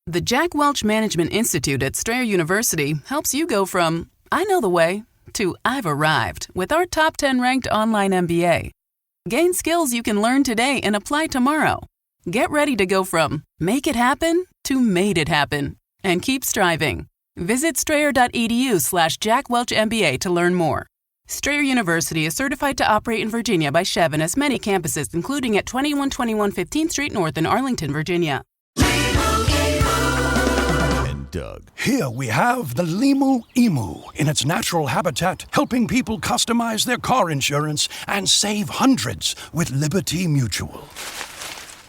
The Jack Welch Management Institute at Strayer University helps you go from, I know the way, to I've arrived with our top 10 ranked online MBA. Gain skills you can learn today and apply tomorrow. Get ready to go from make it happen to made it happen. And keep striving. Visit strayer.edu/Jack Welch MBA to learn more. Strayer University is certified to operate in Virginia by Chev and has many campuses, including at 2121 15th Street North in Arlington, Virginia. Doug. Here we have the Limu Emu in its natural habitat, helping people customize their car insurance and save hundreds with Liberty Mutual.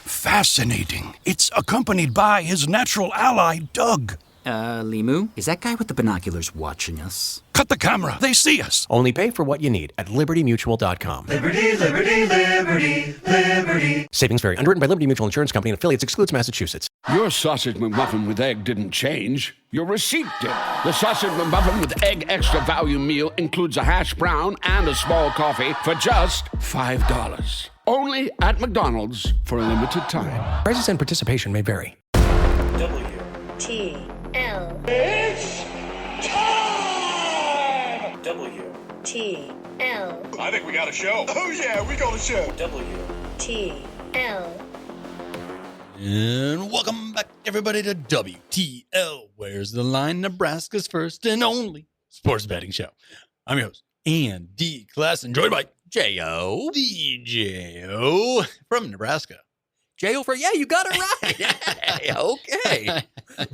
Fascinating. It's accompanied by his natural ally, Doug. Limu, is that guy with the binoculars watching us? Cut the camera. They see us. Only pay for what you need at libertymutual.com. Liberty, liberty, liberty, liberty. Savings vary. Underwritten by Liberty Mutual Insurance Company and affiliates. Excludes Massachusetts. Your sausage McMuffin with egg didn't change. Your receipt did. The sausage McMuffin with egg extra value meal includes a hash brown and a small coffee for just $5. Only at McDonald's for a limited time. Prices and participation may vary. WTL. It's time! WTL. I think we got a show. Oh yeah, we got a show. WTL. And welcome back, everybody, to WTL. Where's the Line? Nebraska's first and only sports betting show. I'm your host, Andy Class, and joined by J.O. DJ-O from Nebraska. J.O. for, yeah, you got it right. Hey, okay.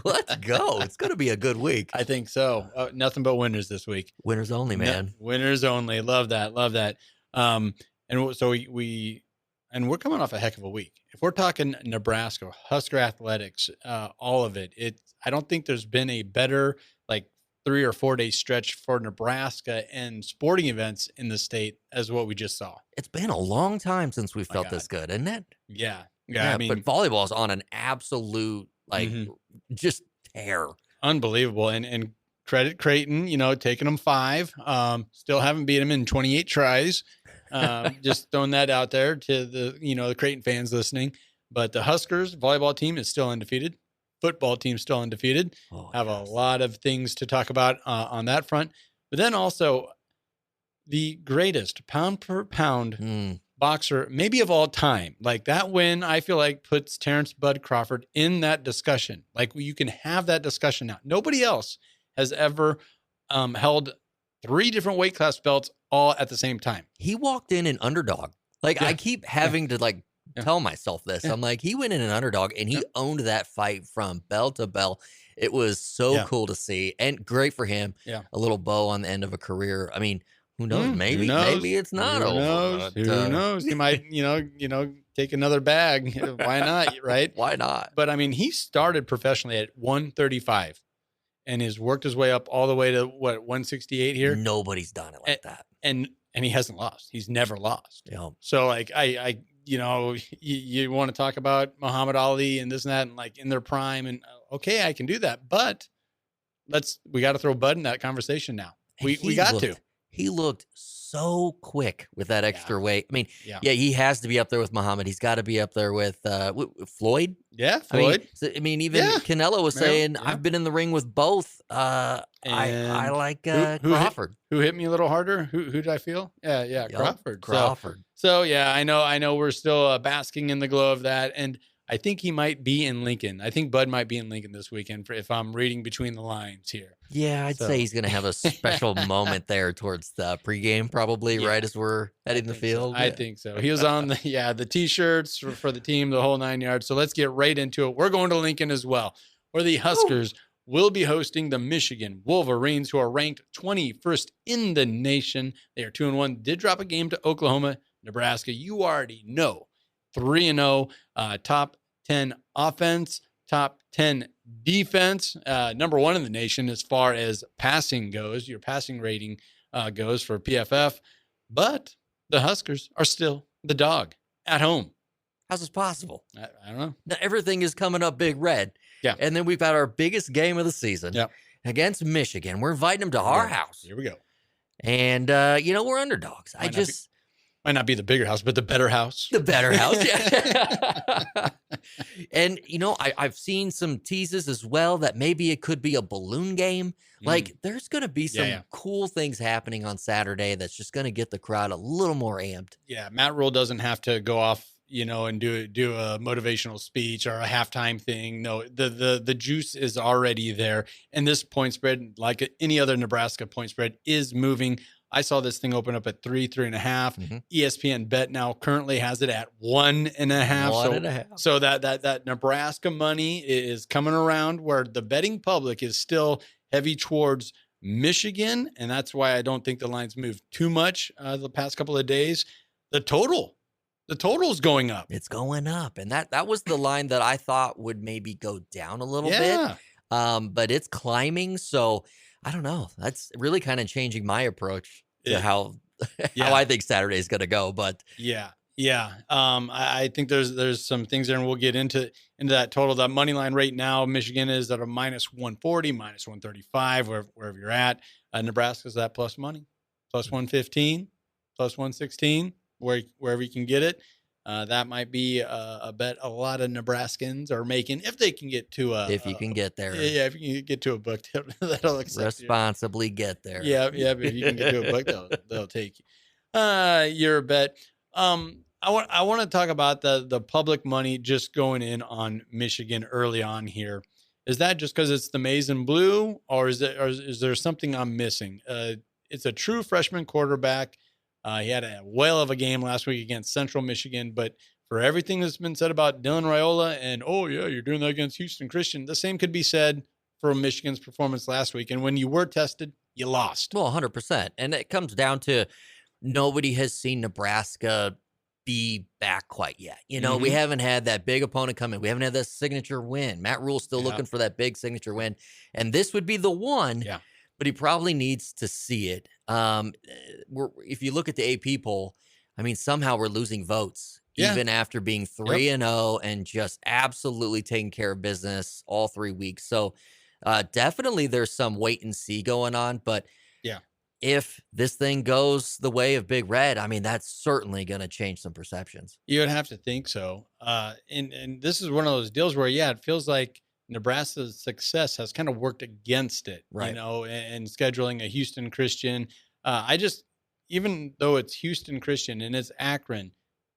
Let's go. It's going to be a good week. I think so. Nothing but winners this week. Winners only, man. Winners only. Love that. Love that. And so we're coming off a heck of a week. If we're talking Nebraska, Husker athletics, all of it, I don't think there's been a better 3 or 4 day stretch for Nebraska and sporting events in the state as what we just saw. It's been a long time since we felt this good, isn't it? Yeah. I mean, but volleyball is on an absolute just tear. Unbelievable. And credit Creighton, taking them 5. Still haven't beat them in 28 tries. Just throwing that out there to the Creighton fans listening. But the Huskers volleyball team is still undefeated. Football team still undefeated. Have a lot of things to talk about on that front. But then also the greatest pound per pound boxer maybe of all time. Like that win, I feel like puts Terrence Bud Crawford in that discussion. Like you can have that discussion now. Nobody else has ever held 3 different weight class belts all at the same time. He walked in an underdog. I keep having to tell myself this. I'm like, he went in an underdog and he owned that fight from bell to bell. It was so cool to see and great for him. Yeah. A little bow on the end of a career. I mean, who knows? Maybe it's not over. Who knows? He might, take another bag. Why not? Right? Why not? But I mean, he started professionally at 135 and has worked his way up all the way to 168 here. Nobody's done it like that. And he hasn't lost. He's never lost. Yeah. So you want to talk about Muhammad Ali and this and that, and in their prime, and okay, I can do that, but we got to throw Bud in that conversation now. We got to. He looked so quick with that extra weight. I mean, he has to be up there with Muhammad. He's got to be up there with Floyd. Yeah, Floyd. Even Canelo was saying, I've been in the ring with both. I like Crawford. Who hit me a little harder? Who did I feel? Yeah, Crawford. Crawford. So I know we're still basking in the glow of that, and I think he might be in Lincoln. I think Bud might be in Lincoln this weekend if I'm reading between the lines here. Yeah, I'd say he's going to have a special moment there towards the pregame probably right as we're heading the field. I think so. He was on the T-shirts for the team, the whole 9 yards. So let's get right into it. We're going to Lincoln as well, where the Huskers will be hosting the Michigan Wolverines, who are ranked 21st in the nation. They are 2-1. Did drop a game to Oklahoma. Nebraska, you already know. 3-0, top 10 offense, top 10 defense, number 1 in the nation as far as passing goes. Your passing rating goes for PFF. But the Huskers are still the dog at home. How's this possible? I don't know. Now, everything is coming up big red. Yeah. And then we've got our biggest game of the season against Michigan. We're inviting them to our house. Here we go. And, we're underdogs. Might not be the bigger house, but the better house. The better house, yeah. And, I've seen some teases as well that maybe it could be a balloon game. Like, there's going to be some cool things happening on Saturday that's just going to get the crowd a little more amped. Yeah, Matt Rule doesn't have to go off, and do a motivational speech or a halftime thing. No, the juice is already there. And this point spread, like any other Nebraska point spread, is moving. I saw this thing open up at 3.5. Mm-hmm. ESPN Bet now currently has it at 1.5. 1.5. So that Nebraska money is coming around, where the betting public is still heavy towards Michigan, and that's why I don't think the line's moved too much the past couple of days. The total's going up. It's going up, and that was the line that I thought would maybe go down a little bit. But it's climbing, so I don't know. That's really kind of changing my approach to how I think Saturday is going to go. But yeah. I think there's some things there, and we'll get into that total. That money line right now, Michigan is at a minus 140, minus 135, wherever you're at. Nebraska's at plus money, plus 115, plus 116, wherever you can get it. That might be a bet a lot of Nebraskans are making if they can get to if you can get there. Yeah, if you can get to a book, that'll accept responsibly get there. Yeah. But if you can get to a book, they'll take you. Your bet. I want to talk about the public money just going in on Michigan early on here. Is that just because it's the maize and blue, or is there something I'm missing? It's a true freshman quarterback. He had a whale of a game last week against Central Michigan, but for everything that's been said about Dylan Raiola and, oh yeah, you're doing that against Houston Christian, the same could be said for Michigan's performance last week. And when you were tested, you lost. Well, 100%. And it comes down to nobody has seen Nebraska be back quite yet. We haven't had that big opponent come in. We haven't had that signature win. Matt Rule's still looking for that big signature win. And this would be the one. Yeah. But he probably needs to see it. If you look at the AP poll, I mean, somehow we're losing votes, even after being 3-0 and just absolutely taking care of business all 3 weeks. So definitely there's some wait and see going on. But if this thing goes the way of Big Red, I mean, that's certainly going to change some perceptions. You would have to think so. And this is one of those deals where, it feels like Nebraska's success has kind of worked against it, right? And scheduling a Houston Christian. Even though it's Houston Christian and it's Akron,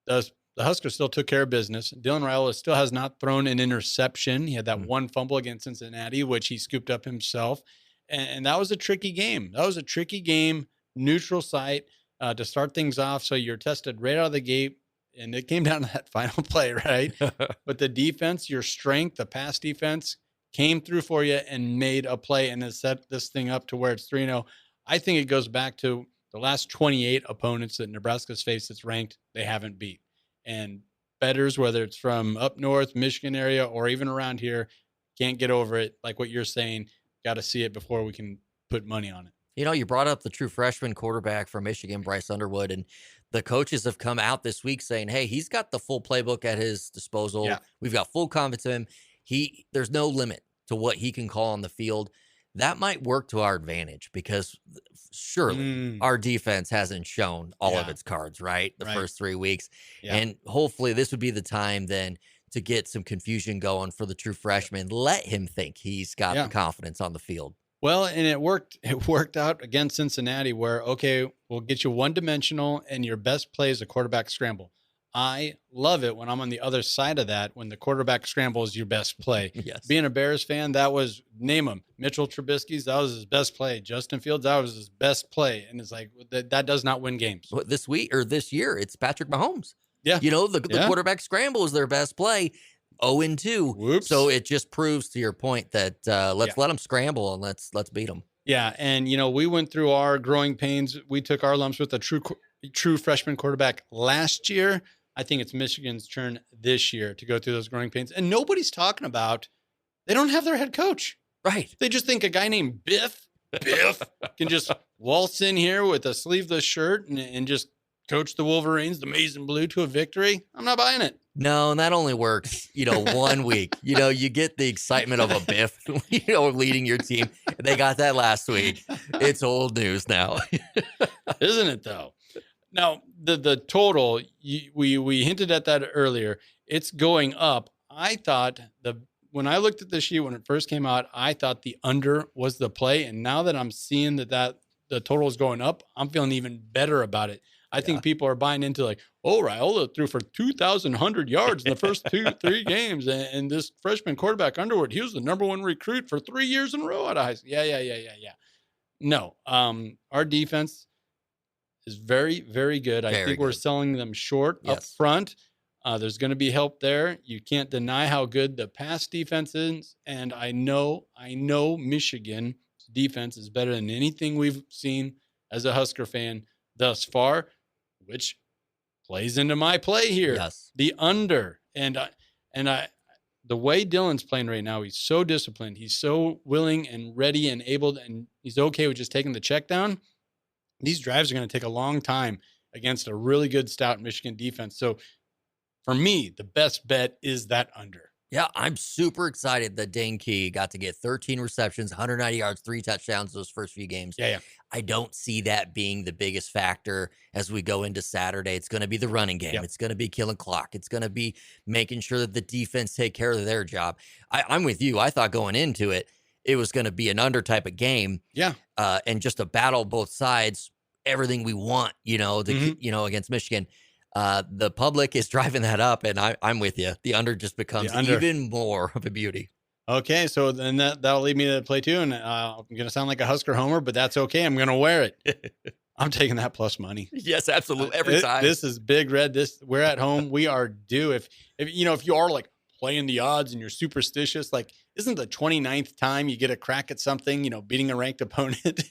the Huskers still took care of business. Dylan Raiola still has not thrown an interception. He had that one fumble against Cincinnati, which he scooped up himself. And that was a tricky game. Neutral site to start things off. So you're tested right out of the gate. And it came down to that final play, right? But the defense, your strength, the pass defense came through for you and made a play and has set this thing up to where it's 3-0. I think it goes back to the last 28 opponents that Nebraska's faced that's ranked, they haven't beat. And bettors, whether it's from up north, Michigan area, or even around here, can't get over it. Like what you're saying, got to see it before we can put money on it. You brought up the true freshman quarterback from Michigan, Bryce Underwood, and the coaches have come out this week saying, hey, he's got the full playbook at his disposal. Yeah. We've got full confidence in him. There's no limit to what he can call on the field. That might work to our advantage because surely our defense hasn't shown all of its cards, right? The first 3 weeks. Yeah. And hopefully this would be the time then to get some confusion going for the true freshman. Let him think he's got the confidence on the field. Well, and it worked out against Cincinnati where, okay, we'll get you one-dimensional and your best play is a quarterback scramble. I love it when I'm on the other side of that, when the quarterback scramble is your best play. Yes. Being a Bears fan, that was, name them, Mitchell Trubisky's, that was his best play. Justin Fields, that was his best play. And it's like, that does not win games. This week or this year, it's Patrick Mahomes. Yeah. The quarterback scramble is their best play. 0-2. Whoops. So it just proves to your point that let's let them scramble and let's beat them. Yeah, and we went through our growing pains. We took our lumps with a true freshman quarterback last year. I think it's Michigan's turn this year to go through those growing pains. And nobody's talking about, they don't have their head coach. Right. They just think a guy named Biff can just waltz in here with a sleeveless shirt and just coach the Wolverines, the maize and blue, to a victory. I'm not buying it. No, and that only works, 1 week. You get the excitement of a Biff, leading your team. They got that last week. It's old news now. Isn't it, though? Now, the total, we hinted at that earlier. It's going up. I thought when I looked at the sheet when it first came out, I thought the under was the play. And now that I'm seeing that the total is going up, I'm feeling even better about it. I think people are buying into like, oh, Raiola threw for 2,100 yards in the first 3 games. And this freshman quarterback Underwood, he was the number 1 recruit for 3 years in a row out of high school. Yeah. No, our defense is very, very good. I think we're selling them short up front. There's going to be help there. You can't deny how good the pass defense is. And I know Michigan's defense is better than anything we've seen as a Husker fan thus far, which plays into my play here. Yes. The under. And the way Dylan's playing right now, he's so disciplined. He's so willing and ready and able, and he's okay with just taking the check down. These drives are going to take a long time against a really good, stout Michigan defense. So for me, the best bet is that under. Yeah, I'm super excited that Dane Key got to get 13 receptions, 190 yards, 3 touchdowns those first few games. Yeah. I don't see that being the biggest factor as we go into Saturday. It's going to be the running game. Yep. It's going to be killing clock. It's going to be making sure that the defense take care of their job. I'm with you. I thought going into it, it was going to be an under type of game. Yeah. And just a battle both sides, everything we want, against Michigan. The public is driving that up, and I'm with you. The under just becomes even more of a beauty. Okay, so then that'll lead me to play 2, and I'm going to sound like a Husker homer, but that's okay. I'm going to wear it. I'm taking that plus money. Yes, absolutely. Every time. This is Big Red. We're at home. We are due. If you are like playing the odds and you're superstitious, like isn't the 29th time you get a crack at something, beating a ranked opponent?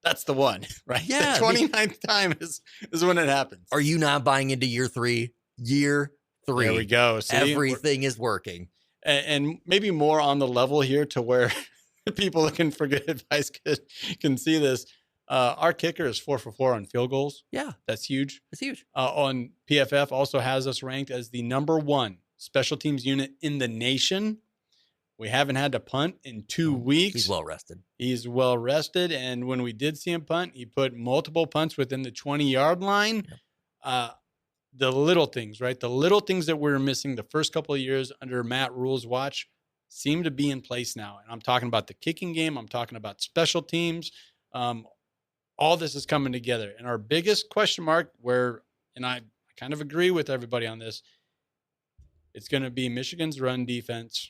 That's the one, right? Yeah. The 29th time is when it happens. Are you not buying into year 3? Year 3. There we go. See, everything is working. And maybe more on the level here to where people looking for good advice can see this. Our kicker is 4 for 4 on field goals. Yeah. That's huge. It's huge. On PFF also has us ranked as the number 1 special teams unit in the nation. We haven't had to punt in 2 weeks. He's well rested. He's well rested. And when we did see him punt, he put multiple punts within the 20-yard line. Yep. The little things, right? The little things that we were missing the first couple of years under Matt Rule's watch seem to be in place now. And I'm talking about the kicking game. I'm talking about special teams. All this is coming together. And our biggest question mark and I kind of agree with everybody on this, it's going to be Michigan's run defense,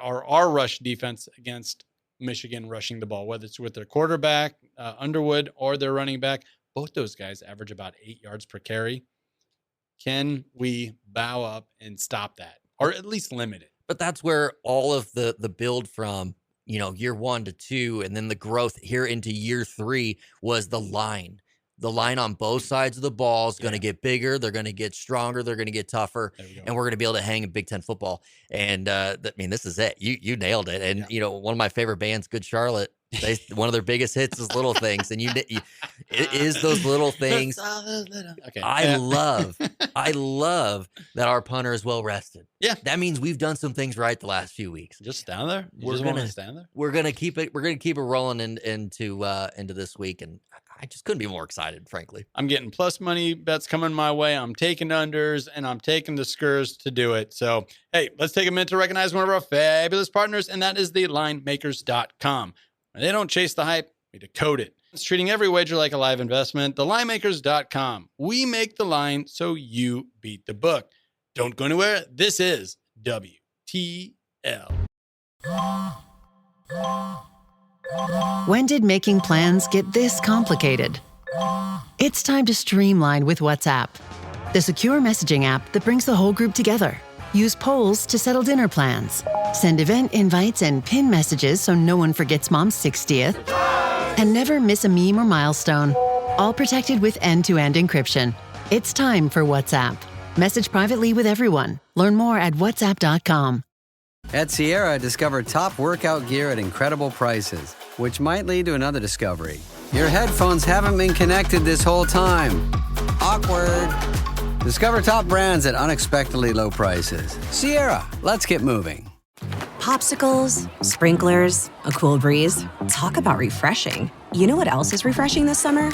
our rush defense against Michigan rushing the ball, whether it's with their quarterback, Underwood, or their running back. Both those guys average about 8 yards per carry. Can we bow up and stop that, or at least limit it? But that's where all of the build from, year 1 to 2, and then the growth here into year 3 was the line. The line on both sides of the ball is going to get bigger. They're going to get stronger. They're going to get tougher, and we're going to be able to hang in Big Ten football. And this is it. You nailed it. And one of my favorite bands, Good Charlotte. One of their biggest hits is Little Things, and it is those little things. Okay. I love that our punter is well rested. Yeah, that means we've done some things right the last few weeks. Just stand there. Stand there. We're gonna keep it. We're gonna keep it rolling into this week, and I just couldn't be more excited, frankly. I'm getting plus money bets coming my way. I'm taking unders, and I'm taking the skurs to do it. So, hey, let's take a minute to recognize one of our fabulous partners, and that is the linemakers.com. They don't chase the hype, we decode it. It's treating every wager like a live investment. TheLinemakers.com. We make the line so you beat the book. Don't go anywhere. This is WTL. When did making plans get this complicated? It's time to streamline with WhatsApp, the secure messaging app that brings the whole group together. Use polls to settle dinner plans. Send event invites and pin messages so no one forgets Mom's 60th. And never miss a meme or milestone. All protected with end-to-end encryption. It's time for WhatsApp. Message privately with everyone. Learn more at whatsapp.com. At Sierra, discover top workout gear at incredible prices, which might lead to another discovery. Your headphones haven't been connected this whole time. Awkward. Discover top brands at unexpectedly low prices. Sierra, let's get moving. Popsicles, sprinklers, a cool breeze. Talk about refreshing. You know what else is refreshing this summer?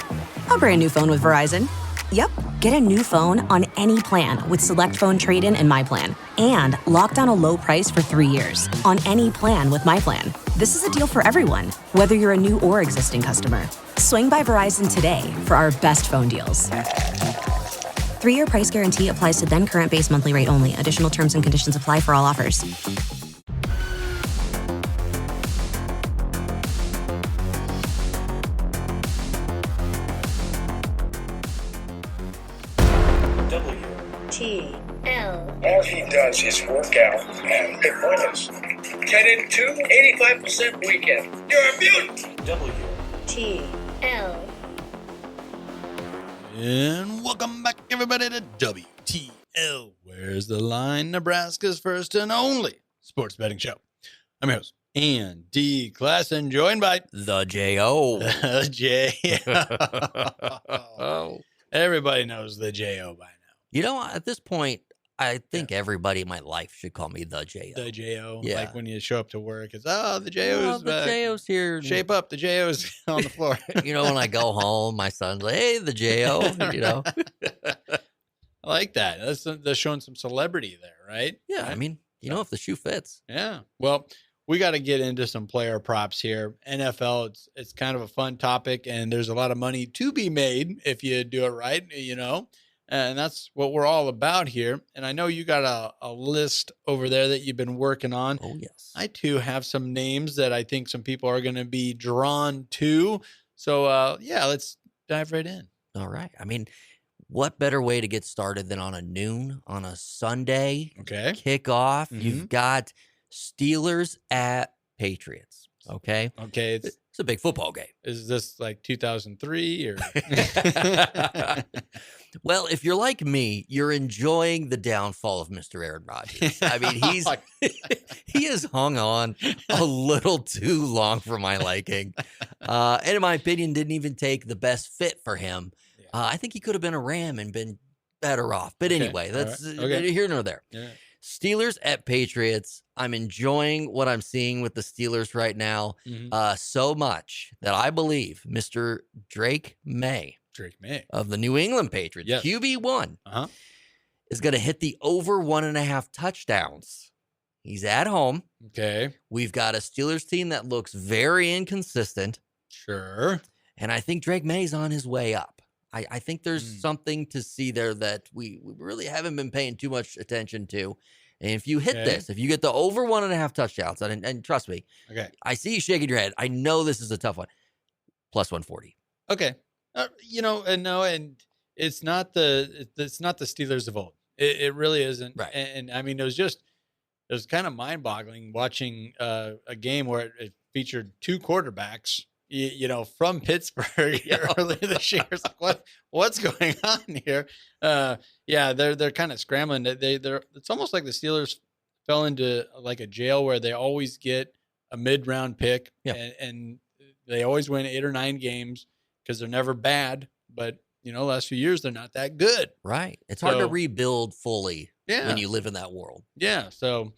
A brand new phone with Verizon. Yep, get a new phone on any plan with Select Phone Trade-in and My Plan. And lock down a low price for 3 years on any plan with My Plan. This is a deal for everyone, whether you're a new or existing customer. Swing by Verizon today for our best phone deals. 3-year price guarantee applies to then current base monthly rate only. Additional terms and conditions apply for all offers. WTL. All he does is work out and pick winners. 10 and 2, 85% weekend. You're a mutant. WTL. And welcome back, everybody, to WTL. Where's the Line? Nebraska's first and only sports betting show. I'm your host, Andy Klassen, joined by The J.O. The J.O. Everybody knows the J.O. by now. You know, at this point, I think everybody in my life should call me the J.O. The J.O. Yeah. Like when you show up to work, it's, the J.O.'s the back. J.O.'s here. Shape up, the J.O.'s on the floor. You know, when I go home, my son's like, hey, the J.O., you know. I like that. That's showing some celebrity there, right? Yeah, right? I mean, you know, if the shoe fits. Yeah. Well, we got to get into some player props here. NFL, it's kind of a fun topic, and there's a lot of money to be made if you do it right, you know. And that's what we're all about here. And I know you got a list over there that you've been working on. Oh, yes. I, too, have some names that I think some people are going to be drawn to. So, let's dive right in. All right. I mean, what better way to get started than on a noon on a Sunday kickoff? Mm-hmm. You've got Steelers at Patriots. Okay. Okay. It's a big football game. Is this like 2003 or? Well, if you're like me, you're enjoying the downfall of Mr. Aaron Rodgers. I mean, he has hung on a little too long for my liking. And in my opinion, didn't even take the best fit for him. I think he could have been a Ram and been better off. But anyway, that's here nor there. Yeah. Steelers at Patriots. I'm enjoying what I'm seeing with the Steelers right now so much that I believe Mr. Drake May of the New England Patriots, QB1, is going to hit the over 1.5 touchdowns. He's at home. Okay. We've got a Steelers team that looks very inconsistent. Sure. And I think Drake May's on his way up. I think there's something to see there that we really haven't been paying too much attention to. And if you hit this, if you get the over 1.5 touchdowns, and trust me, I see you shaking your head. I know this is a tough one. Plus 140. Okay. And it's not the Steelers of old. It really isn't. Right. And I mean, it was kind of mind boggling watching a game where it featured two quarterbacks, from Pittsburgh earlier this year. It's like, what's going on here? They're kind of scrambling. It's almost like the Steelers fell into like a jail where they always get a mid-round pick and they always win 8 or 9 games because they're never bad. But, last few years, they're not that good. Right. It's hard to rebuild fully when you live in that world. Yeah. So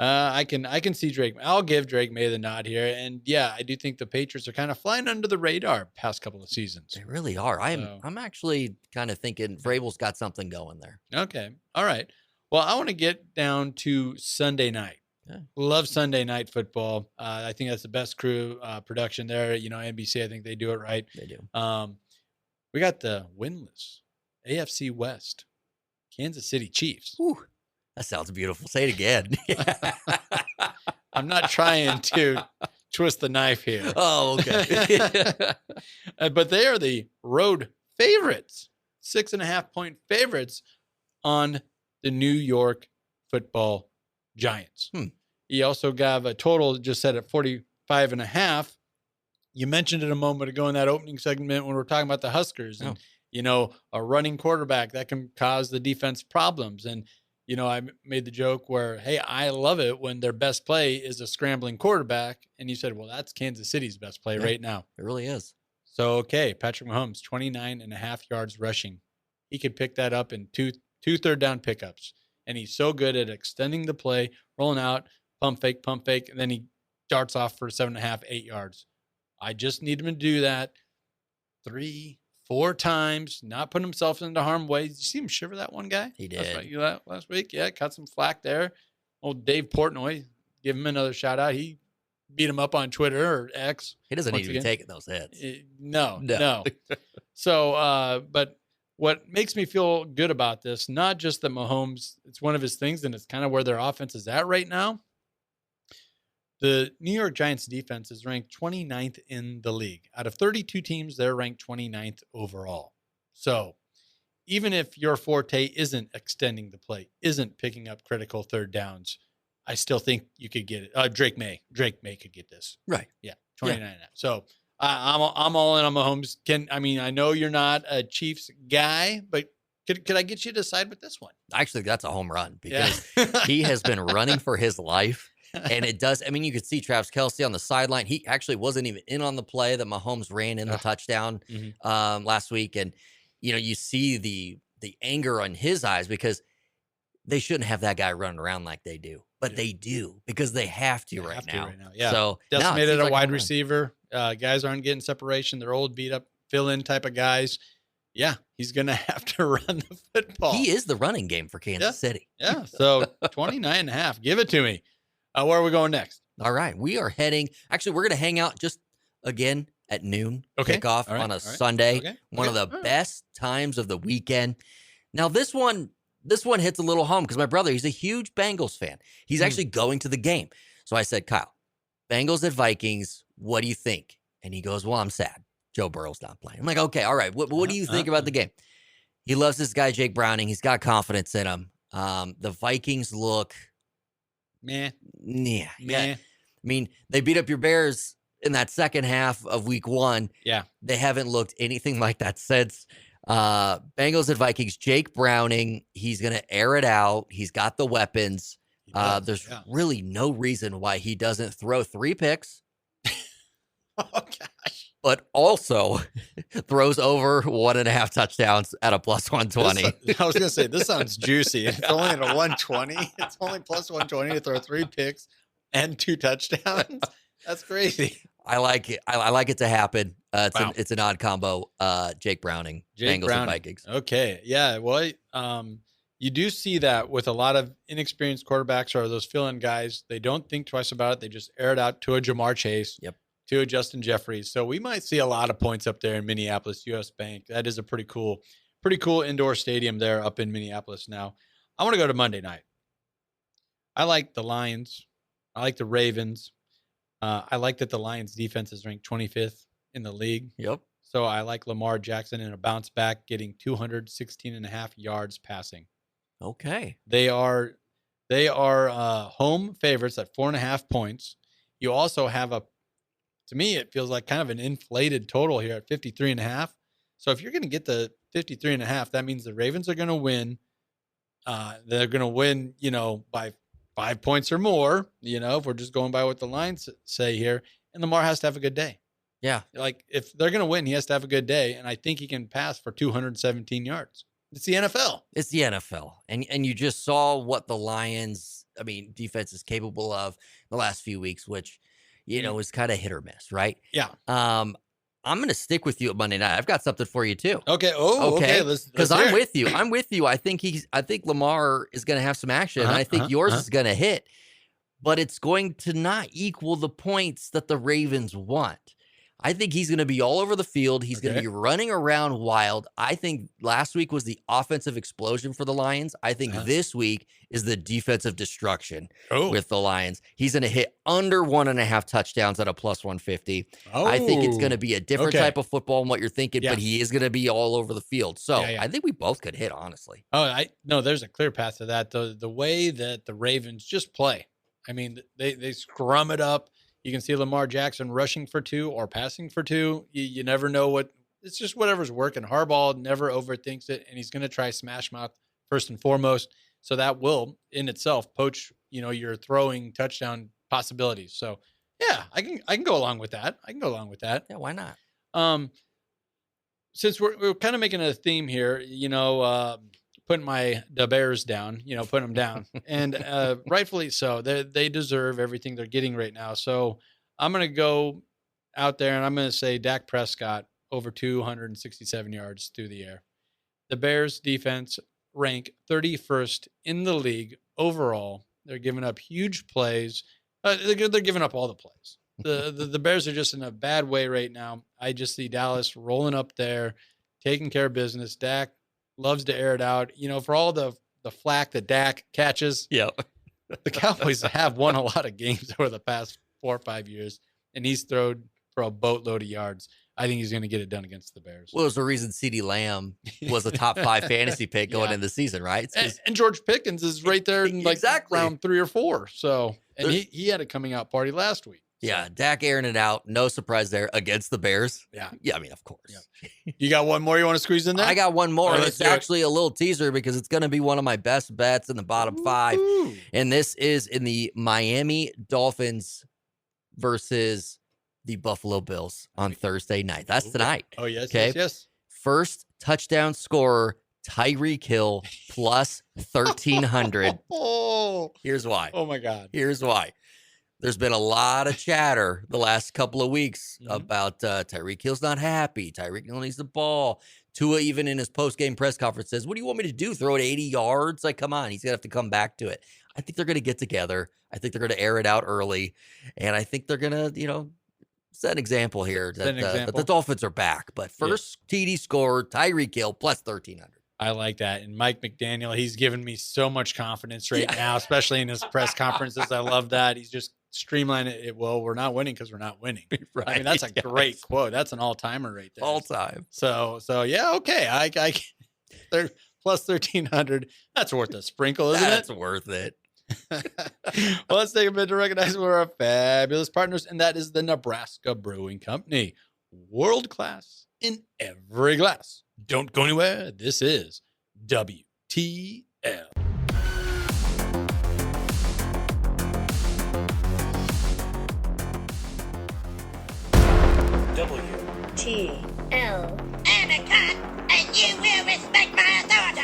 I can see Drake. I'll give Drake May the nod here. And I do think the Patriots are kind of flying under the radar past couple of seasons. They really are. I'm actually kind of thinking Vrabel's got something going there. Okay. All right. Well, I want to get down to Sunday night. Yeah. Love Sunday night football. I think that's the best crew production there. NBC, I think they do it right. They do. We got the winless AFC West, Kansas City Chiefs. Whew. That sounds beautiful. Say it again. I'm not trying to twist the knife here. Oh, okay. But they are the road favorites, 6.5-point favorites on the New York Football Giants. You also got a total just set at 45.5. You mentioned it a moment ago in that opening segment when we were talking about the Huskers and, a running quarterback that can cause the defense problems. And, I made the joke where, hey, I love it when their best play is a scrambling quarterback. And you said, well, that's Kansas City's best play right now. It really is. So, Patrick Mahomes, 29.5 yards rushing. He could pick that up in two third down pickups. And he's so good at extending the play, rolling out, pump fake, and then he darts off for 7.5, 8 yards. I just need him to do that 3, 4 times, not put himself into harm's way. Did you see him shiver that one guy? He did. Last week. Yeah, cut some flack there. Old Dave Portnoy, give him another shout out. He beat him up on Twitter or X. He doesn't need to be taking those hits. No. So, but what makes me feel good about this, not just that Mahomes, it's one of his things, and it's kind of where their offense is at right now. The New York Giants defense is ranked 29th in the league. Out of 32 teams, they're ranked 29th overall. So even if your forte isn't extending the play, isn't picking up critical third downs, I still think you could get it. Drake May could get this. Right. Yeah. 29.5. So I'm all in on Mahomes. I know you're not a Chiefs guy, but could I get you to side with this one? Actually, that's a home run because he has been running for his life. And it does. I mean, you could see Travis Kelce on the sideline. He actually wasn't even in on the play that Mahomes ran in the touchdown last week. And, you see the anger on his eyes because they shouldn't have that guy running around like they do. But they do because they have to right now. Yeah. So decimated a wide receiver. Guys aren't getting separation. They're old, beat up, fill-in type of guys. Yeah, he's going to have to run the football. He is the running game for Kansas City. Yeah, so 29.5. Give it to me. Where are we going next? All right. We are heading. Actually, we're going to hang out just again at noon. Kickoff on a Sunday. One of the best times of the weekend. Now, this one hits a little home because my brother, he's a huge Bengals fan. He's actually going to the game. So I said, Kyle, Bengals at Vikings, what do you think? And he goes, well, I'm sad. Joe Burrow's not playing. I'm like, okay, all right. What do you think about the game? He loves this guy, Jake Browning. He's got confidence in him. The Vikings look... Meh. Yeah. I mean, they beat up your Bears in that second half of week 1. Yeah. They haven't looked anything like that since. Bengals and Vikings, Jake Browning, he's going to air it out. He's got the weapons. There's really no reason why he doesn't throw 3 picks. Oh, gosh. But also throws over 1.5 touchdowns at a plus 120. I was going to say, this sounds juicy. It's only at a 120. It's only plus 120 to throw 3 picks and 2 touchdowns. That's crazy. I like it. I like it to happen. It's an odd combo. Jake Browning, Bengals and Vikings. Okay. Yeah. Well, you do see that with a lot of inexperienced quarterbacks or those fill-in guys. They don't think twice about it. They just air it out to a Jamar Chase. Yep. To a Justin Jeffries. So we might see a lot of points up there in Minneapolis, US Bank. That is a pretty cool indoor stadium there up in Minneapolis now. I want to go to Monday night. I like the Lions. I like the Ravens. I like that the Lions defense is ranked 25th in the league. Yep. So I like Lamar Jackson in a bounce back, getting 216.5 yards passing. Okay. They are home favorites at 4.5 points. You also have to me, it feels like kind of an inflated total here at 53.5. So if you're going to get the 53.5, that means the Ravens are going to win. They're going to win, by 5 points or more, if we're just going by what the lines say here. And Lamar has to have a good day. Yeah. Like if they're going to win, he has to have a good day. And I think he can pass for 217 yards. It's the NFL. It's the NFL. And you just saw what the Lions, defense is capable of the last few weeks, which, is kind of hit or miss, right? Yeah. I'm going to stick with you at Monday night. I've got something for you too. Okay. Oh, okay. Because I'm with you. I'm with you. I think Lamar is going to have some action. And I think yours is going to hit, but it's going to not equal the points that the Ravens want. I think he's going to be all over the field. He's going to be running around wild. I think last week was the offensive explosion for the Lions. I think this week is the defensive destruction with the Lions. He's going to hit under 1.5 touchdowns at a plus 150. I think it's going to be a different type of football than what you're thinking, but he is going to be all over the field. So I think we both could hit, honestly. No, there's a clear path to that. The way that the Ravens just play. They scrum it up. You can see Lamar Jackson rushing for 2 or passing for 2. You never know it's just whatever's working. Harbaugh never overthinks it, and he's going to try smash mouth first and foremost. So that will in itself poach, your throwing touchdown possibilities. So yeah, I can go along with that. Yeah, why not? Since we're kind of making a theme here, putting the Bears down, putting them down, and rightfully so. They deserve everything they're getting right now. So I'm going to go out there and I'm going to say Dak Prescott over 267 yards through the air. The Bears defense rank 31st in the league overall. They're giving up huge plays. They're giving up all the plays. The Bears are just in a bad way right now. I just see Dallas rolling up there, taking care of business. Dak loves to air it out. For all the flack that Dak catches, yeah, the Cowboys have won a lot of games over the past 4 or 5 years, and he's thrown for a boatload of yards. I think he's going to get it done against the Bears. Well, there's a reason CeeDee Lamb was a top 5 fantasy pick going into the season, right? And George Pickens is right there in round 3 or 4. So, and he had a coming out party last week. So. Yeah, Dak airing it out. No surprise there against the Bears. Yeah. Yeah, I mean, of course. Yeah. You got one more you want to squeeze in there? I got one more. Right, it's actually a little teaser because it's going to be one of my best bets in the bottom 5. And this is in the Miami Dolphins versus the Buffalo Bills on Thursday night. That's tonight. Oh, yes, okay? yes. First touchdown scorer, Tyreek Hill, plus 1,300. Here's why. Oh, my God. Here's why. There's been a lot of chatter the last couple of weeks about Tyreek Hill's not happy. Tyreek Hill needs the ball. Tua, even in his post-game press conference, says, what do you want me to do? Throw it 80 yards? Like, come on. He's going to have to come back to it. I think they're going to get together. I think they're going to air it out early. And I think they're going to, set an example here that the Dolphins are back. But first TD scorer, Tyreek Hill, plus 1,300. I like that. And Mike McDaniel, he's given me so much confidence right now, especially in his press conferences. I love that. He's just streamlining it. Well, we're not winning because we're not winning. Right. I mean, that's a great quote. That's an all-timer right there. All time. So yeah, okay. They're plus 1,300. That's worth a sprinkle, isn't it? That's worth it. Well, let's take a minute to recognize one of our fabulous partners, and that is the Nebraska Brewing Company. World class in every glass. Don't go anywhere. This is WTL. WTL. I'm a cop, and you will respect my authority.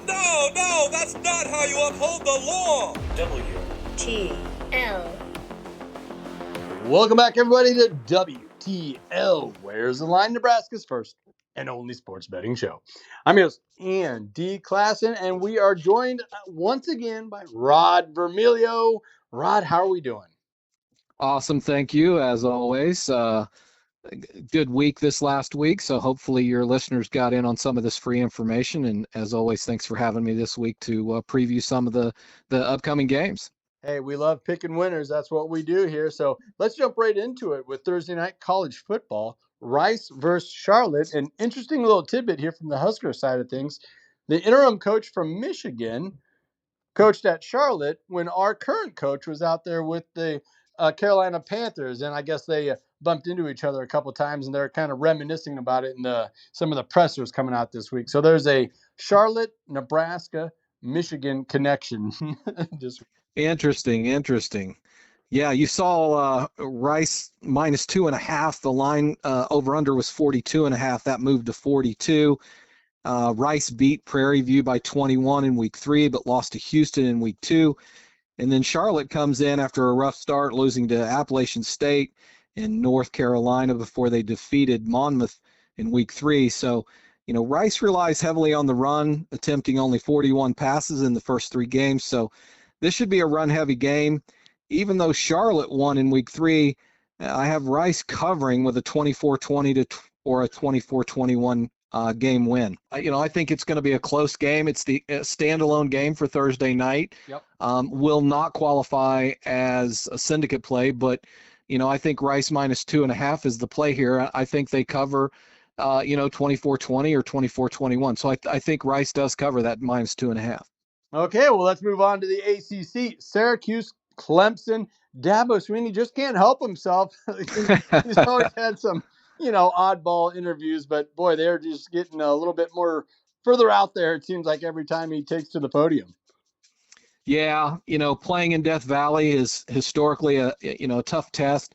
No, that's not how you uphold the law. WTL. Welcome back, everybody, to WTL. Where's the Line? Nebraska's first and only sports betting show. I'm your host, Andy Klassen, and we are joined once again by Rod Vermilio. Rod, how are we doing? Awesome, thank you, as always. Good week this last week, so hopefully your listeners got in on some of this free information. And as always, thanks for having me this week to preview some of the upcoming games. Hey, we love picking winners. That's what we do here. So let's jump right into it with Thursday night college football. Rice versus Charlotte. An interesting little tidbit here from the Husker side of things. The interim coach from Michigan coached at Charlotte when our current coach was out there with the Carolina Panthers. And I guess they bumped into each other a couple times, and they're kind of reminiscing about it in some of the pressers coming out this week. So there's a Charlotte, Nebraska, Michigan connection this week. Interesting. Yeah, you saw Rice minus 2.5. The line over under was 42.5. That moved to 42. Rice beat Prairie View by 21 in week 3, but lost to Houston in week 2. And then Charlotte comes in after a rough start, losing to Appalachian State in North Carolina before they defeated Monmouth in week 3. So, Rice relies heavily on the run, attempting only 41 passes in the first 3 games. So this should be a run-heavy game. Even though Charlotte won in week 3, I have Rice covering with a 24-20 or a 24-21 game win. I think it's going to be a close game. It's the standalone game for Thursday night. Yep. Will not qualify as a syndicate play, but I think Rice minus 2.5 is the play here. I think they cover 24-20 or 24-21. So I think Rice does cover that minus 2.5. Okay, well, let's move on to the ACC. Syracuse, Clemson. Dabo Swinney just can't help himself. He's always had some, oddball interviews, but boy, they're just getting a little bit more further out there. It seems like every time he takes to the podium. Yeah, playing in Death Valley is historically a tough test.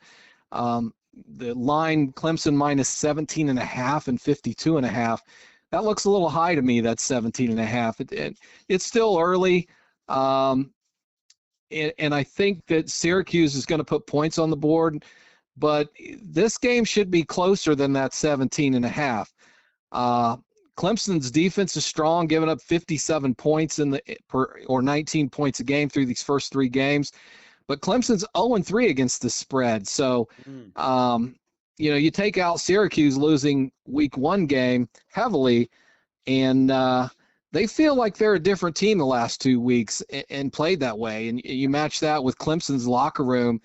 The line Clemson minus 17.5 and 52.5. That looks a little high to me, that 17.5. It's still early. And I think that Syracuse is going to put points on the board, but this game should be closer than that 17.5. Clemson's defense is strong, giving up 57 points or 19 points a game through these first 3 games. But Clemson's 0-3 against the spread. So, you take out Syracuse losing week 1 game heavily, and they feel like they're a different team the last 2 weeks and played that way. And you match that with Clemson's locker room,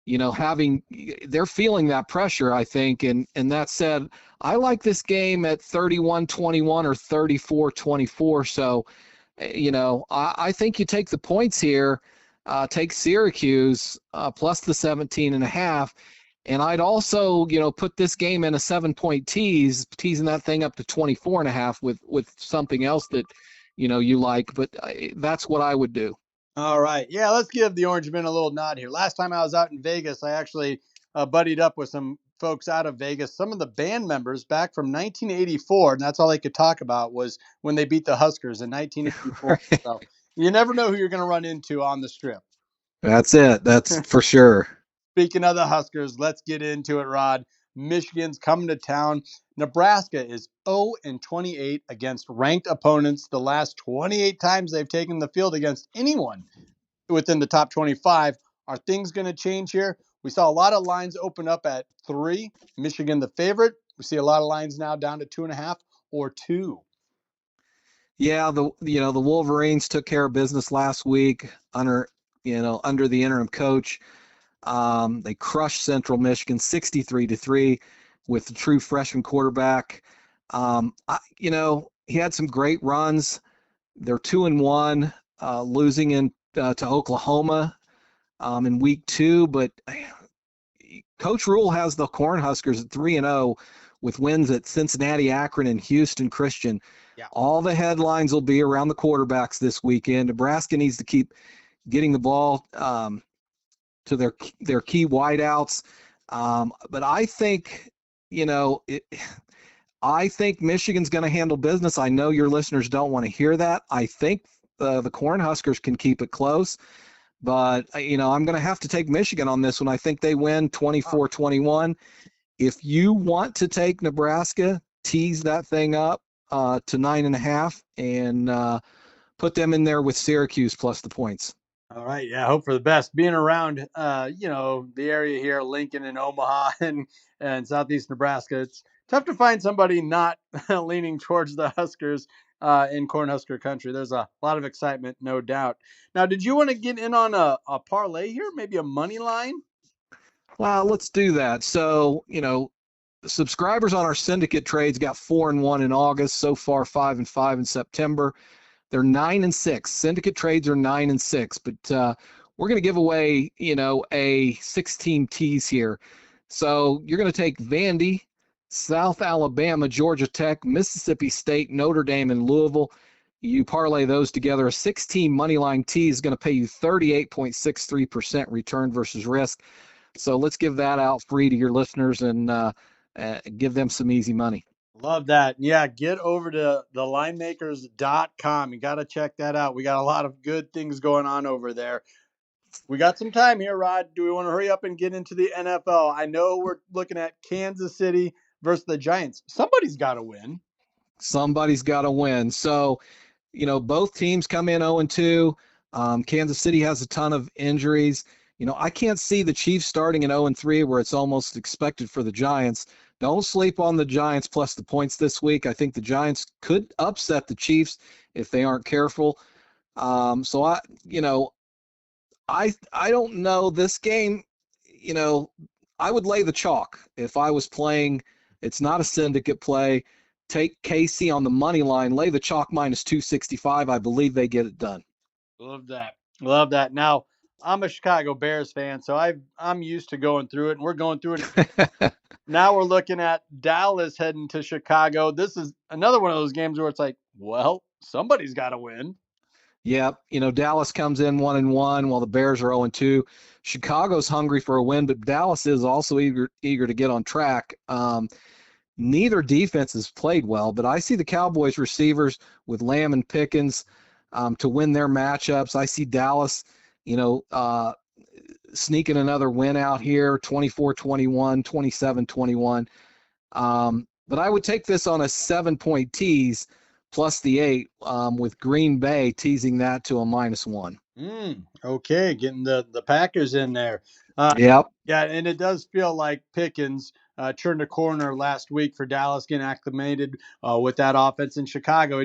they're feeling that pressure, I think. And that said, I like this game at 31-21 or 34-24. So, I think you take the points here, take Syracuse plus the 17.5. And I'd also, put this game in a 7-point teasing that thing up to 24.5 with something else that, you like. But that's what I would do. All right. Yeah, let's give the Orange Men a little nod here. Last time I was out in Vegas, I actually buddied up with some folks out of Vegas. Some of the band members back from 1984, and that's all they could talk about was when they beat the Huskers in 1984. So you never know who you're going to run into on the Strip. That's it. That's for sure. Speaking of the Huskers, let's get into it, Rod. Michigan's coming to town. Nebraska is 0-28 against ranked opponents the last 28 times they've taken the field against anyone within the top 25. Are things going to change here? We saw a lot of lines open up at 3. Michigan the favorite. We see a lot of lines now down to 2.5 or 2. Yeah, the Wolverines took care of business last week under the interim coach. They crushed Central Michigan 63-3 with the true freshman quarterback. He had some great runs. They're 2-1, losing to Oklahoma in week 2, but Coach Rule has the Cornhuskers at 3-0 with wins at Cincinnati, Akron, and Houston Christian. Yeah. All the headlines will be around the quarterbacks this weekend. Nebraska needs to keep getting the ball to their key wideouts. But I think, I think Michigan's going to handle business. I know your listeners don't want to hear that. I think the Cornhuskers can keep it close. But, I'm going to have to take Michigan on this one. I think they win 24-21. If you want to take Nebraska, tease that thing up to 9.5 and put them in there with Syracuse plus the points. All right. Yeah. Hope for the best. Being around, the area here, Lincoln and Omaha and Southeast Nebraska, it's tough to find somebody not leaning towards the Huskers in Cornhusker country. There's a lot of excitement, no doubt. Now, did you want to get in on a parlay here? Maybe a money line? Well, let's do that. So, subscribers on our syndicate trades got 4-1 in August. So far, 5-5 in September. They're 9-6. Syndicate trades are 9-6, but we're going to give away, a 6-team tease here. So you're going to take Vandy, South Alabama, Georgia Tech, Mississippi State, Notre Dame, and Louisville. You parlay those together. A 6-team moneyline tease is going to pay you 38.63% return versus risk. So let's give that out free to your listeners and give them some easy money. Love that. Yeah, get over to thelinemakers.com. You got to check that out. We got a lot of good things going on over there. We got some time here, Rod. Do we want to hurry up and get into the NFL? I know we're looking at Kansas City versus the Giants. Somebody's got to win. Somebody's got to win. So, both teams come in 0-2. Kansas City has a ton of injuries. I can't see the Chiefs starting in 0-3 where it's almost expected for the Giants. Don't sleep on the Giants plus the points this week. I think the Giants could upset the Chiefs if they aren't careful. So I don't know this game. I would lay the chalk if I was playing. It's not a syndicate play. Take KC on the money line. Lay the chalk minus 265. I believe they get it done. Love that. Love that. Now, I'm a Chicago Bears fan, so I'm used to going through it, and we're going through it. Now we're looking at Dallas heading to Chicago. This is another one of those games where it's like, well, somebody's got to win. Yeah, Dallas comes in 1-1 while the Bears are 0-2. Chicago's hungry for a win, but Dallas is also eager to get on track. neither defense has played well, but I see the Cowboys receivers with Lamb and Pickens to win their matchups. I see Dallas, sneaking another win out here, 24-21, 27-21. But I would take this on a 7-point tease plus the 8 with Green Bay teasing that to a -1. Okay, getting the Packers in there. Yep. Yeah, and it does feel like Pickens turned a corner last week for Dallas, getting acclimated with that offense in Chicago.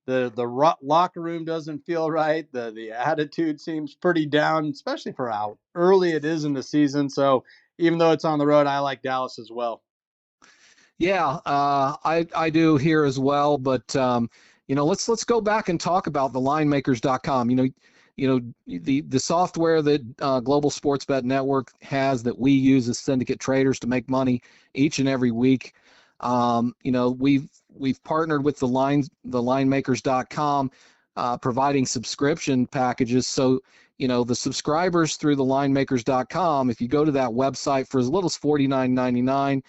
The locker room doesn't feel right. The attitude seems pretty down, especially for how early it is in the season. So even though it's on the road, I like Dallas as well. Yeah, I do here as well. But let's go back and talk about the linemakers.com. The software that Global Sports Bet Network has that we use as syndicate traders to make money each and every week. We've partnered with the linemakers.com, providing subscription packages. So, the subscribers through the linemakers.com, if you go to that website for as little as $49.99,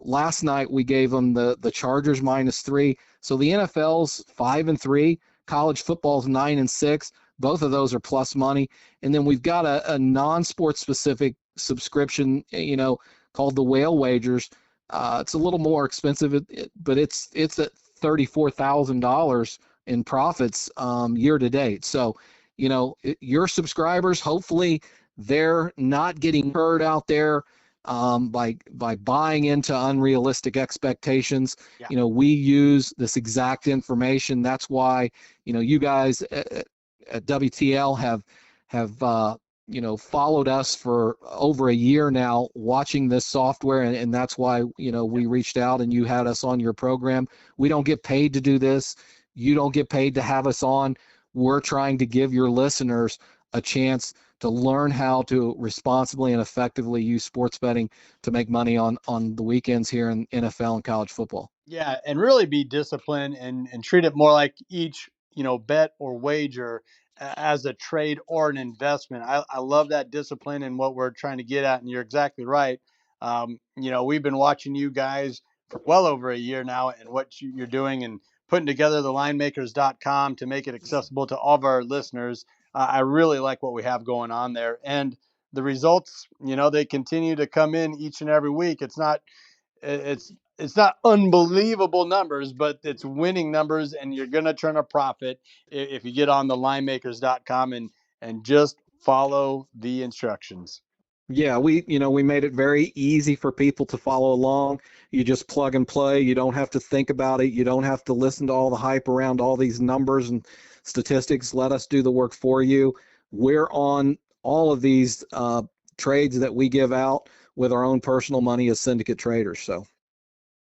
last night we gave them the Chargers -3. So the NFL's 5-3, college football's 9-6. Both of those are plus money. And then we've got a non-sport specific subscription, called the Whale Wagers. It's a little more expensive, but it's at $34,000 in profits year to date. So, your subscribers, hopefully they're not getting hurt out there by buying into unrealistic expectations. Yeah. We use this exact information. That's why, you guys at WTL have followed us for over a year now, watching this software, and that's why we reached out and you had us on your program. We don't get paid to do this. You don't get paid to have us on. We're trying to give your listeners a chance to learn how to responsibly and effectively use sports betting to make money on the weekends here in NFL and college football. Yeah, and really be disciplined and treat it more like each bet or wager as a trade or an investment. I love that discipline and what we're trying to get at, and you're exactly right. We've been watching you guys for well over a year now, and what you're doing and putting together the linemakers.com to make it accessible to all of our listeners. I really like what we have going on there, and the results, they continue to come in each and every week. It's not unbelievable numbers, but it's winning numbers, and you're going to turn a profit if you get on the linemakers.com and just follow the instructions. Yeah, we made it very easy for people to follow along. You just plug and play. You don't have to think about it. You don't have to listen to all the hype around all these numbers and statistics. Let us do the work for you. We're on all of these trades that we give out with our own personal money as syndicate traders. So,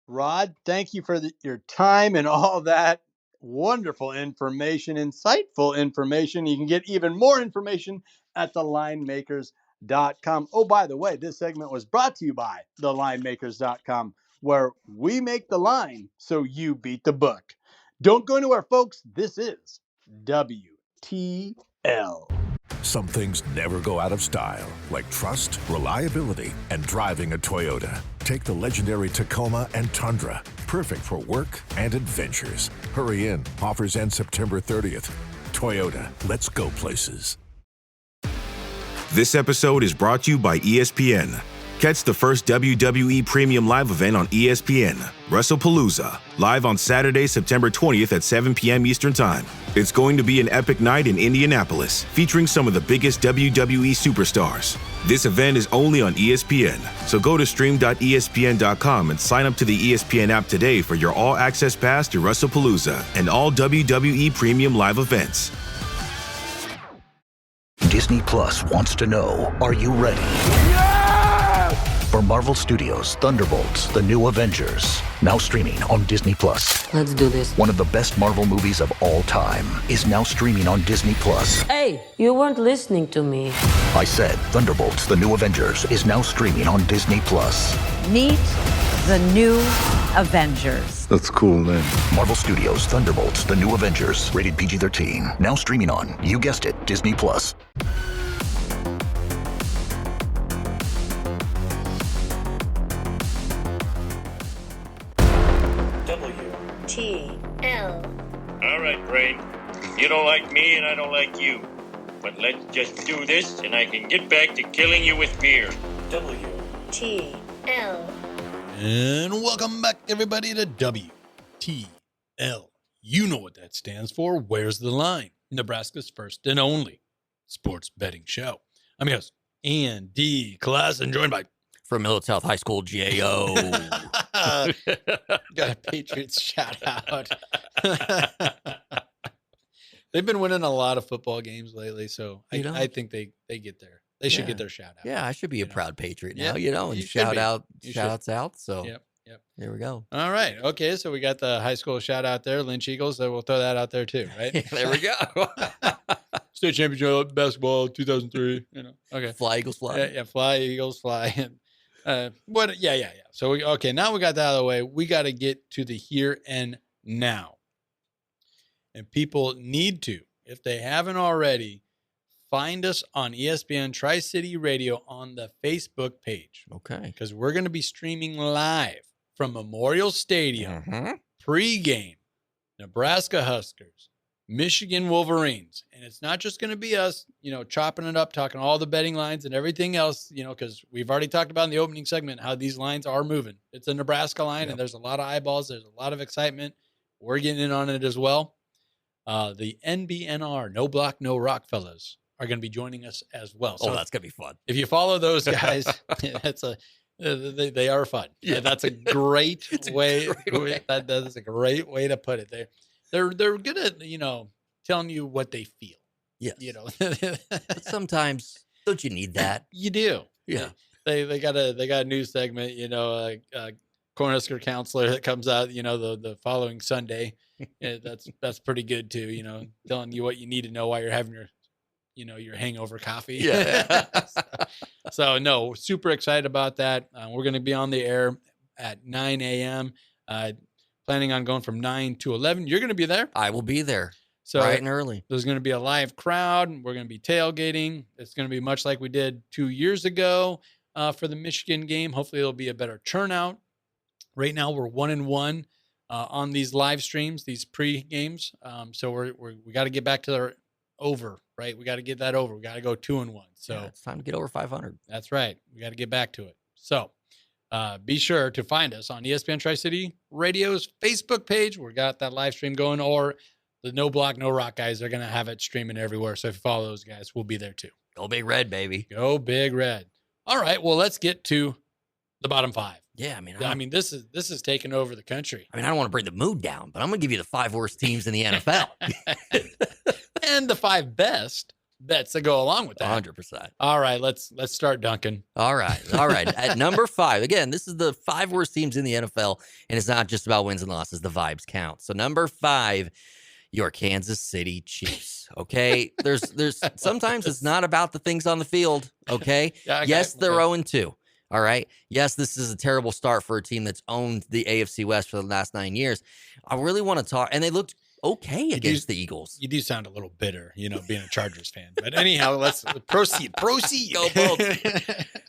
Rod, thank you for your time and all that wonderful information, insightful information. You can get even more information at thelinemakers.com. Oh, by the way, this segment was brought to you by thelinemakers.com, where we make the line so you beat the book. Don't go anywhere, folks. This is WTL. Some things never go out of style, like trust, reliability, and driving a Toyota. Take the legendary Tacoma and Tundra. Perfect for work and adventures. Hurry in. Offers end September 30th. Toyota, let's go places. This episode is brought to you by ESPN. Catch the first WWE Premium Live event on ESPN, WrestlePalooza, live on Saturday, September 20th at 7 p.m. Eastern Time. It's going to be an epic night in Indianapolis, featuring some of the biggest WWE superstars. This event is only on ESPN, so go to stream.espn.com and sign up to the ESPN app today for your all-access pass to WrestlePalooza and all WWE Premium Live events. Disney Plus wants to know, are you ready? For Marvel Studios' Thunderbolts, The New Avengers, now streaming on Disney Plus. Let's do this. One of the best Marvel movies of all time is now streaming on Disney Plus. Hey, you weren't listening to me. I said Thunderbolts, The New Avengers is now streaming on Disney Plus. Meet the New Avengers. That's cool name. Marvel Studios' Thunderbolts, The New Avengers, rated PG-13, now streaming on, you guessed it, Disney Plus. WTL. All right, Brain. You don't like me and I don't like you. But let's just do this and I can get back to killing you with beer. WTL. And welcome back, everybody, to WTL. You know what that stands for. Where's the Line? Nebraska's first and only sports betting show. I'm your host, Andy Klassen, joined by... From Millet South High School, J.O. Got a Patriots shout out. They've been winning a lot of football games lately, so I think they get there. They should get their shout out. Yeah, I should be a proud Patriot now, and you shout should be. outs out. So Yep. There we go. All right. Okay, so we got the high school shout out there, Lynch Eagles. So we'll throw that out there too, right? There we go. State championship basketball 2003. Okay. Fly Eagles fly. Yeah, fly Eagles fly. Yeah. So now we got that out of the way. We got to get to the here and now. And people need to, if they haven't already, find us on ESPN Tri-City Radio on the Facebook page. Okay. Because we're going to be streaming live from Memorial Stadium, pregame, Nebraska Huskers, Michigan Wolverines. And it's not just going to be us, chopping it up, talking all the betting lines and everything else, because we've already talked about in the opening segment how these lines are moving. It's a Nebraska line, and there's a lot of eyeballs. There's a lot of excitement. We're getting in on it as well. The NBNR, No Block, No Rock fellas are going to be joining us as well. So that's going to be fun. If you follow those guys, they are fun. Yeah. That's a great way. That is a great way to put it. They're good at, telling you what they feel. Yes. But sometimes don't you need that? You do. Yeah. They got a news segment, Cornhusker counselor that comes out, the following Sunday. Yeah, that's pretty good too, telling you what you need to know while you're having your hangover coffee. Yeah. So no, super excited about that. We're going to be on the air at 9 a.m. Planning on going from 9 to 11. You're going to be there. I will be there. So bright and early. There's going to be a live crowd. We're going to be tailgating. It's going to be much like we did 2 years ago for the Michigan game. Hopefully it'll be a better turnout. Right now we're 1-1 on these live streams, these pre-games. So we got to get back to the over, right? We got to get that over. We got to go 2-1. So it's time to get over 500. That's right. We got to get back to it. So be sure to find us on ESPN Tri-City Radio's Facebook page. We got that live stream going, or the No Block, No Rock guys are going to have it streaming everywhere. So if you follow those guys, we'll be there too. Go Big Red, baby. Go Big Red. All right. Well, let's get to the bottom five. Yeah, I mean, this is taking over the country. I don't want to bring the mood down, but I'm going to give you the 5 worst teams in the NFL. And the 5 best bets that go along with that. 100%. All right, let's start dunking. All right. At number 5, again, this is the 5 worst teams in the NFL, and it's not just about wins and losses. The vibes count. So number 5, your Kansas City Chiefs. Okay, there's sometimes it's not about the things on the field. Okay, yes, they're 0-2. All right. Yes, this is a terrible start for a team that's owned the AFC West for the last 9 years. I really want to talk, and they looked okay against the Eagles. You do sound a little bitter, being a Chargers fan. But anyhow, let's proceed. Go Bolts.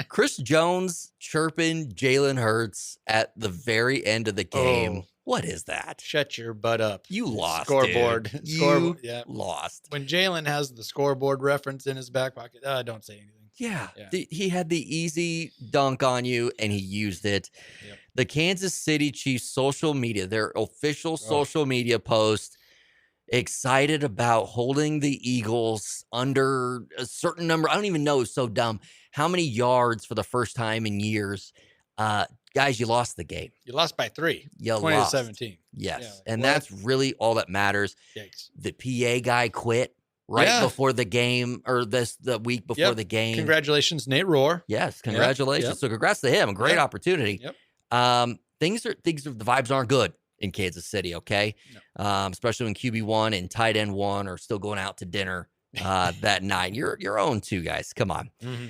Chris Jones chirping Jalen Hurts at the very end of the game. What is that? Shut your butt up. You lost. Scoreboard. Dude. You lost. When Jalen has the scoreboard reference in his back pocket, don't say anything. Yeah. He had the easy dunk on you, and he used it. Yep. The Kansas City Chiefs social media, their official social media post, excited about holding the Eagles under a certain number. I don't even know. It's so dumb. How many yards for the first time in years? Guys, you lost the game. You lost by 3. You 20-17. Yes. And that's really all that matters. Yikes. The PA guy quit before the game, or the week before the game. Congratulations, Nate Rohr. Yes, congratulations. Yep. So congrats to him. A great opportunity. Yep. The vibes aren't good in Kansas City, okay? No. Especially when QB1 and tight end 1 are still going out to dinner that night. You're 0-2, guys. Come on. Mm-hmm.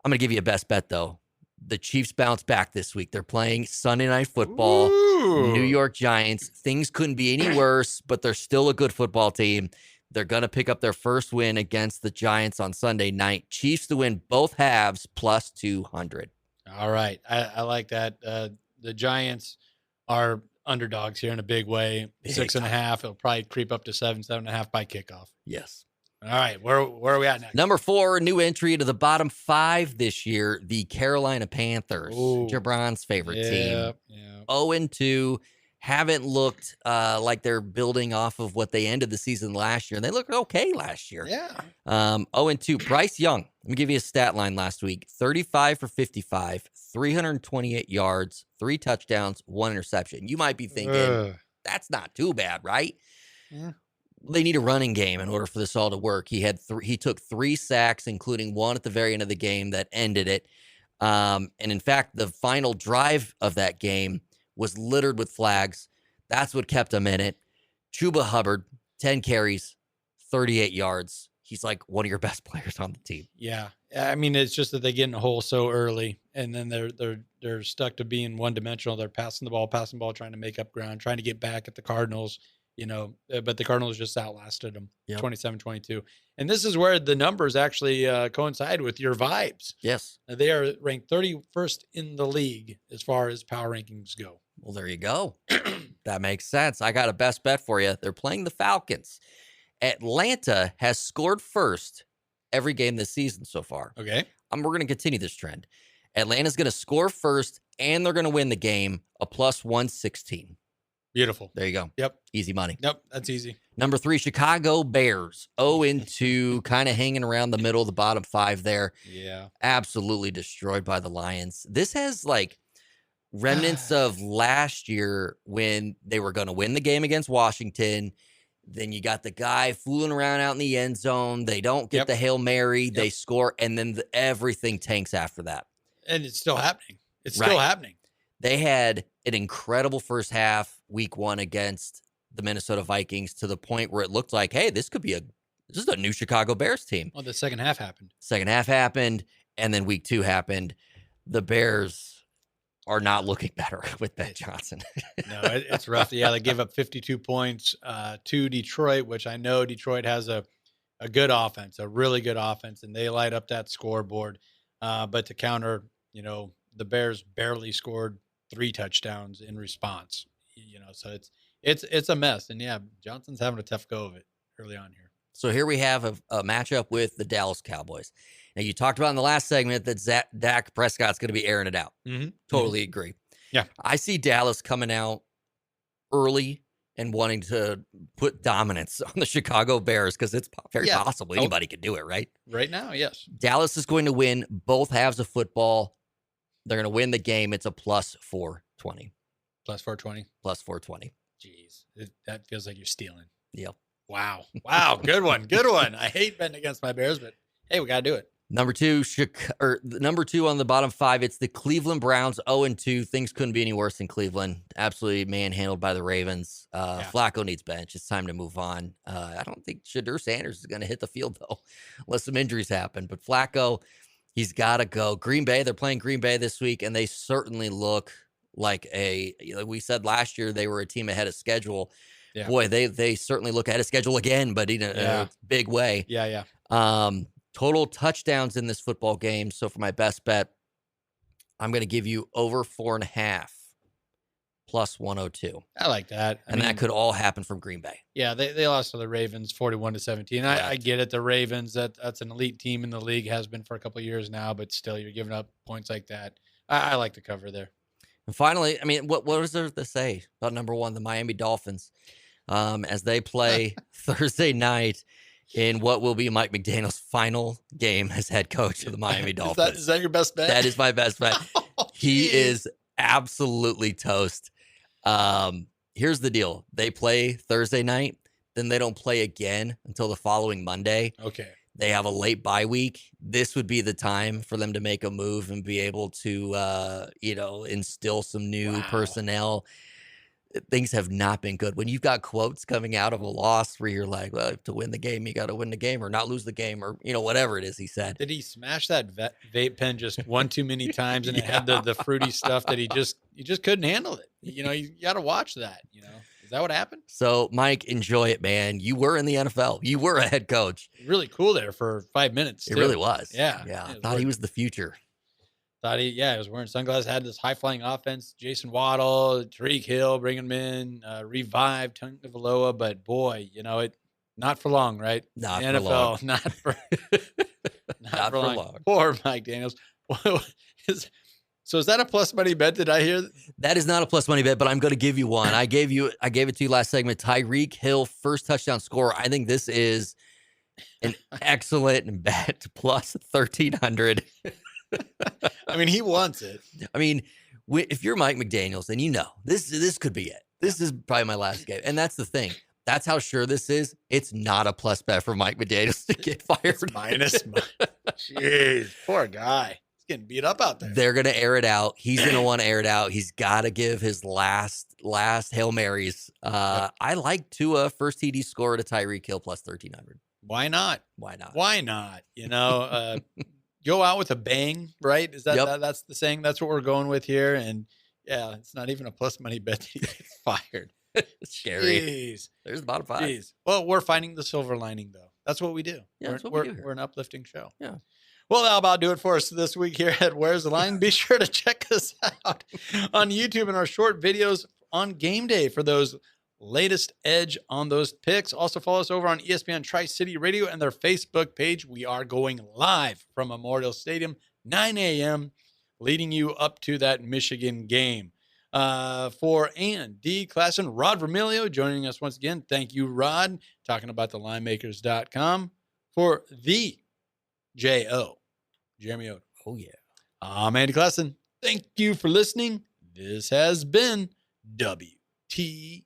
I'm going to give you a best bet, though. The Chiefs bounce back this week. They're playing Sunday Night Football. Ooh. New York Giants. Things couldn't be any worse, but they're still a good football team. They're going to pick up their first win against the Giants on Sunday night. Chiefs to win both halves plus 200. All right. I like that. The Giants are underdogs here in a big way. 6.5. It'll probably creep up to 7.5 by kickoff. Yes. All right. Where are we at next? Number 4, new entry to the bottom 5 this year, the Carolina Panthers. Jabron's favorite team. Yeah. 0-2. Haven't looked like they're building off of what they ended the season last year. And they looked okay last year. Yeah. 0-2. Bryce Young, let me give you a stat line last week. 35 for 55, 328 yards, 3 touchdowns, 1 interception. You might be thinking, that's not too bad, right? Yeah. They need a running game in order for this all to work. He took 3 sacks, including 1 at the very end of the game that ended it. And in fact, the final drive of that game was littered with flags. That's what kept him in it. Chuba Hubbard, 10 carries, 38 yards. He's like one of your best players on the team. Yeah. I mean, it's just that they get in a hole so early, and then they're stuck to being one-dimensional. They're passing the ball, trying to make up ground, trying to get back at the Cardinals. But the Cardinals just outlasted them 27-22. And this is where the numbers actually coincide with your vibes. Yes. They are ranked 31st in the league as far as power rankings go. Well, there you go. That makes sense. I got a best bet for you. They're playing the Falcons. Atlanta has scored first every game this season so far. Okay. We're going to continue this trend. Atlanta's going to score first, and they're going to win the game, a plus 116. Beautiful. There you go. Yep. Easy money. Yep. That's easy. Number 3, Chicago Bears. 0-2, kind of hanging around the middle of the bottom 5 there. Yeah. Absolutely destroyed by the Lions. This has like remnants of last year when they were going to win the game against Washington. Then you got the guy fooling around out in the end zone. They don't get the Hail Mary. They score, and then everything tanks after that. And it's still happening. It's still happening. They had an incredible first half, week 1 against the Minnesota Vikings, to the point where it looked like, hey, this is a new Chicago Bears team. Well, the second half happened. Second half happened, and then week 2 happened. The Bears are not looking better with Ben Johnson. No, it's rough. Yeah, they gave up 52 points to Detroit, which I know Detroit has a good offense, a really good offense, and they light up that scoreboard. But to counter, the Bears barely scored 3 touchdowns in response. So it's a mess. And yeah, Johnson's having a tough go of it early on here. So here we have a matchup with the Dallas Cowboys. Now, you talked about in the last segment that Dak Prescott's going to be airing it out. Mm-hmm. Totally agree. Yeah. I see Dallas coming out early and wanting to put dominance on the Chicago Bears because it's very possible anybody could do it, right? Right now, yes. Dallas is going to win both halves of football. They're going to win the game. It's a plus 420. Plus 420? Plus 420. Jeez. That feels like you're stealing. Yep. Wow. Good one. Good one. I hate betting against my Bears, but hey, we got to do it. Number 2 on the bottom 5, it's the Cleveland Browns, 0-2. Things couldn't be any worse in Cleveland. Absolutely manhandled by the Ravens. Flacco needs bench. It's time to move on. I don't think Shadur Sanders is going to hit the field, though, unless some injuries happen. But Flacco, he's got to go. Green Bay, they're playing Green Bay this week, and they certainly look like we said last year, they were a team ahead of schedule. Yeah. Boy, they certainly look ahead of schedule again, but in a big way. Yeah. Total touchdowns in this football game. So for my best bet, I'm going to give you over 4.5 plus 102. I like that. And that could all happen from Green Bay. Yeah, they lost to the Ravens 41-17. I get it. The Ravens, that's an elite team in the league, has been for a couple of years now, but still you're giving up points like that. I like the cover there. And finally, what is there to say about number 1, the Miami Dolphins, as they play Thursday night in what will be Mike McDaniel's final game as head coach of the Miami Dolphins. Is that your best bet? That is my best bet. He is absolutely toast. Here's the deal. They play Thursday night, then they don't play again until the following Monday. Okay. They have a late bye week. This would be the time for them to make a move and be able to, instill some new personnel. Things have not been good. When you've got quotes coming out of a loss where you're like, well, to win the game, you got to win the game or not lose the game or, whatever it is he said. Did he smash that vape pen just one too many times and it had the fruity stuff that he just couldn't handle it? You got to watch that, Is that what happened? So, Mike, enjoy it, man. You were in the NFL. You were a head coach. Really cool there for 5 minutes. It really was. Yeah. I thought he was the future. thought he was wearing sunglasses, had this high-flying offense. Jason Waddle, Tariq Hill, bringing him in, revived Tagovailoa, but boy, not for long, right? Not the for NFL, long. Not for long. Poor Mike Daniels. So is that a plus money bet? Did I hear? That is not a plus money bet, but I'm going to give you one. I gave it to you last segment. Tyreek Hill, first touchdown scorer. I think this is an excellent bet, plus 1,300. I mean, he wants it. I mean, if you're Mike McDaniels, then this could be it. This is probably my last game. And that's the thing. That's how sure this is. It's not a plus bet for Mike McDaniels to get fired. It's minus. Jeez, poor guy. He's getting beat up out there. They're going to air it out. He's going to want to air it out. He's got to give his last Hail Marys. I like Tua, first TD scorer to Tyreek Hill, plus 1,300. Why not? Why not? Why not? Go out with a bang, right? Is that that's the saying? That's what we're going with here. And yeah, it's not even a plus money bet that he gets fired. Scary. Jeez. There's the bottom 5. Jeez. Well, we're finding the silver lining, though. That's what we do. Yeah, that's what we're, we do here. We're an uplifting show. Yeah. Well, that'll about do it for us this week here at Where's the Line. Be sure to check us out on YouTube and our short videos on game day for those latest edge on those picks. Also follow us over on ESPN Tri-City Radio and their Facebook page. We are going live from Memorial Stadium, 9 a.m., leading you up to that Michigan game. For Andy Klassen, Rod Vermilio joining us once again. Thank you, Rod, talking about the linemakers.com. For the J.O., Jeremy Odom. Oh, yeah. I'm Andy Klassen. Thank you for listening. This has been WTL.